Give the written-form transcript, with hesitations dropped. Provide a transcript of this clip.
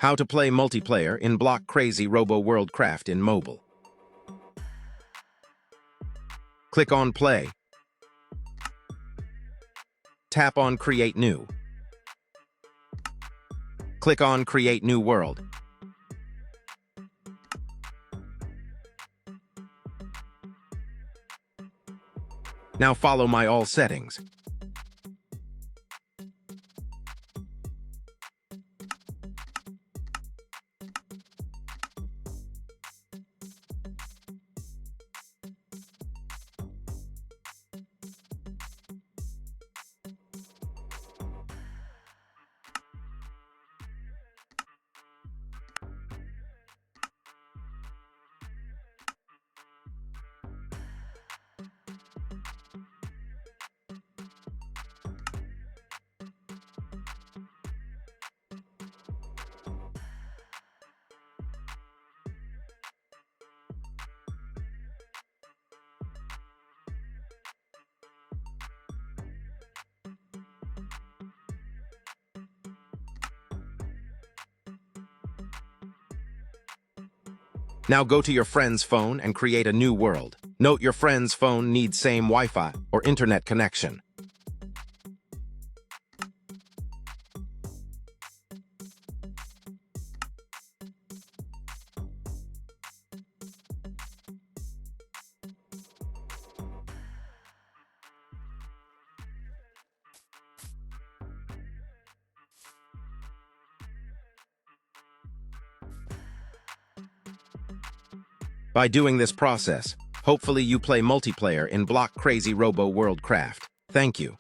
How to play multiplayer in Block Crazy Robo World Craft in mobile. Click on Play. Tap on Create New. Click on Create New World. Now follow my all settings. Now go to your friend's phone and create a new world. Note your friend's phone needs same Wi-Fi or internet connection. By doing this process, hopefully you play multiplayer in Block Crazy Robo World Craft. Thank you.